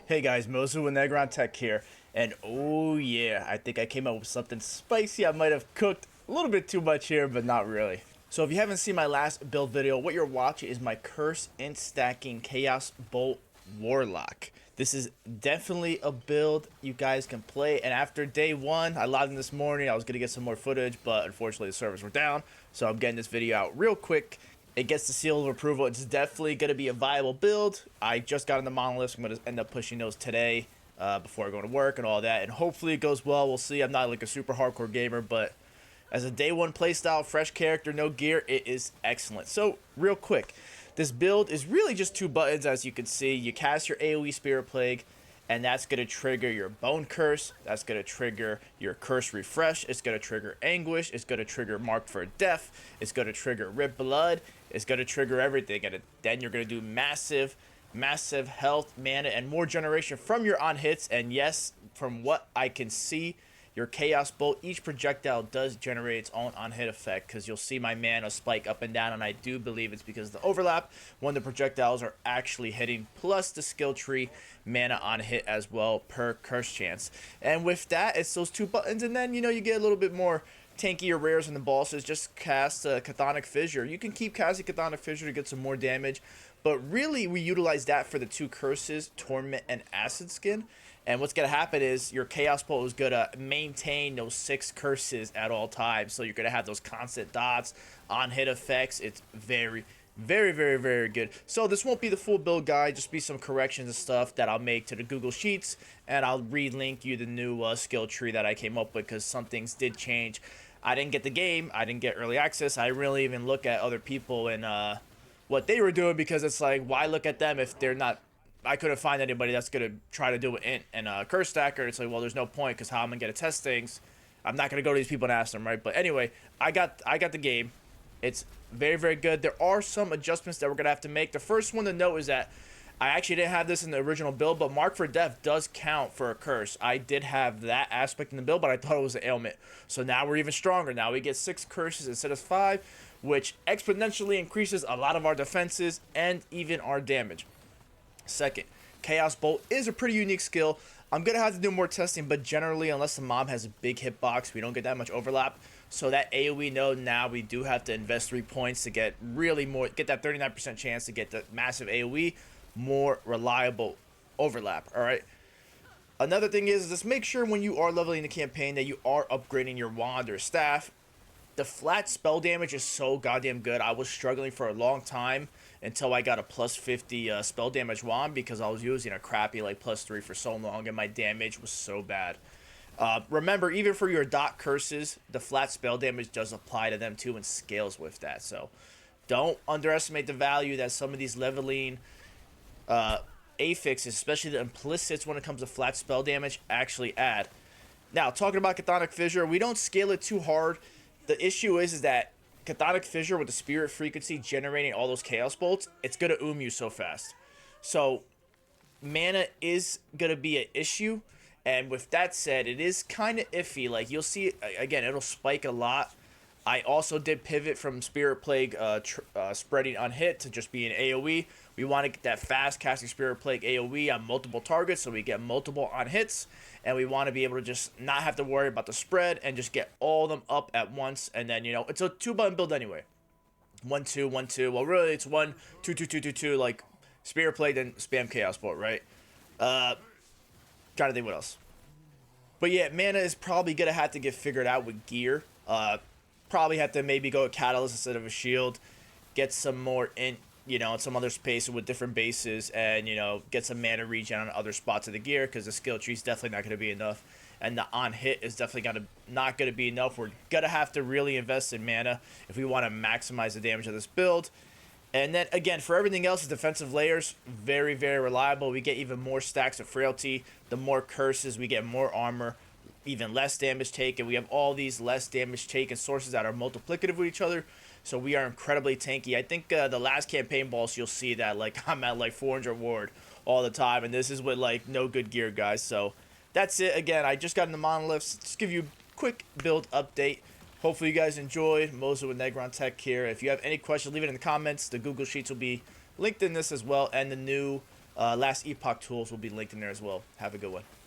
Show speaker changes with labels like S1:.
S1: Hey guys, Mozu with Negron Tech here, and oh yeah, I think I came up with something spicy. I might have cooked a little bit too much here, but not really. So if you haven't seen my last build video, what you're watching is my Curse and Stacking Chaos Bolt Warlock. This is definitely a build you guys can play, and after day one, I logged in this morning, I was going to get some more footage, but unfortunately the servers were down, so I'm getting this video out real quick. It gets the seal of approval. It's definitely going to be a viable build. I just got in the monoliths. I'm going to end up pushing those today before I go to work and all that. And hopefully it goes well. We'll see. I'm not like a super hardcore gamer, but as a day one playstyle, fresh character, no gear, it is excellent. So real quick, this build is really just two buttons, as you can see. You cast your AoE Spirit Plague, and that's going to trigger your Bone Curse. That's going to trigger your Curse Refresh. It's going to trigger Anguish. It's going to trigger Marked for Death. It's going to trigger Rip Blood. It's going to trigger everything. And then you're going to do massive health, mana, and more generation from your on hits. And yes, from what I can see, your Chaos Bolt, each projectile does generate its own on-hit effect, because you'll see my mana spike up and down, and I do believe it's because of the overlap when the projectiles are actually hitting, plus the skill tree mana on hit as well per curse chance. And with that, it's those two buttons, and then, you know, you get a little bit more tankier rares in the bosses. Just cast Chthonic Fissure. You can keep casting Chthonic Fissure to get some more damage, but really we utilize that for the two curses, Torment and Acid Skin. And what's going to happen is your Chaos Bolt is going to maintain those 6 curses at all times. So you're going to have those constant dots, on-hit effects. It's very good. So this won't be the full build guide, just be some corrections and stuff that I'll make to the Google Sheets. And I'll re-link you the new skill tree that I came up with, because some things did change. I didn't get the game. I didn't get early access. I really even look at other people and what they were doing, because it's like, why look at them if they're not... I couldn't find anybody that's going to try to do it in Curse Stacker. It's like, well, there's no point, because how I'm going to get to test things? I'm not going to go to these people and ask them, right? But anyway, I got the game. It's very good. There are some adjustments that we're going to have to make. The first one to note is that I actually didn't have this in the original build, but Mark for Death does count for a curse. I did have that aspect in the build, but I thought it was an ailment. So now we're even stronger. Now we get 6 curses instead of 5, which exponentially increases a lot of our defenses and even our damage. Second, Chaos Bolt is a pretty unique skill. I'm going to have to do more testing, but generally, unless the mob has a big hitbox, we don't get that much overlap. So that AoE node, now we do have to invest 3 points to get get that 39% chance to get the massive AoE, more reliable overlap, alright? Another thing is, just make sure when you are leveling the campaign that you are upgrading your wand or staff. The flat spell damage is so goddamn good. I was struggling for a long time until I got a plus 50 spell damage wand, because I was using a crappy like plus 3 for so long, and my damage was so bad. Remember, even for your dot curses, the flat spell damage does apply to them too and scales with that. So don't underestimate the value that some of these leveling affixes, especially the implicits when it comes to flat spell damage, actually add. Now, talking about Chthonic Fissure, we don't scale it too hard. The issue is that Chthonic Fissure, with the Spirit Frequency generating all those Chaos Bolts, it's going to you so fast. So mana is going to be an issue. And with that said, it is kind of iffy. Like, you'll see, again, it'll spike a lot. I also did pivot from Spirit Plague spreading on hit to just being AoE. We want to get that fast casting Spirit Plague AoE on multiple targets, so we get multiple on hits. And we want to be able to just not have to worry about the spread and just get all of them up at once. And then, you know, it's a 2-button build anyway. 1-2, 1-2. Well, really, it's 1-2, 2-2, 2-2, like Spirit Plague, then spam Chaos Bolt, right? Trying to think what else. But yeah, mana is probably going to have to get figured out with gear. Probably have to maybe go a Catalyst instead of a Shield. Get some more in, you know, in some other space with different bases, and, you know, get some mana regen on other spots of the gear, because the skill tree is definitely not going to be enough, and the on hit is definitely not going to be enough. We're going to have to really invest in mana if we want to maximize the damage of this build. And then again, for everything else, the defensive layers, very reliable. We get even more stacks of frailty. The more curses, we get more armor, even less damage taken. We have all these less damage taken sources that are multiplicative with each other. So we are incredibly tanky. I think the last campaign boss, you'll see that like I'm at like 400 ward all the time, and this is with like no good gear, guys. So that's it. Again, I just got into monoliths. Just give you a quick build update. Hopefully you guys enjoyed. Mozu with Negron Tech here. If you have any questions, leave it in the comments. The Google Sheets will be linked in this as well, and the new last Epoch tools will be linked in there as well. Have a good one.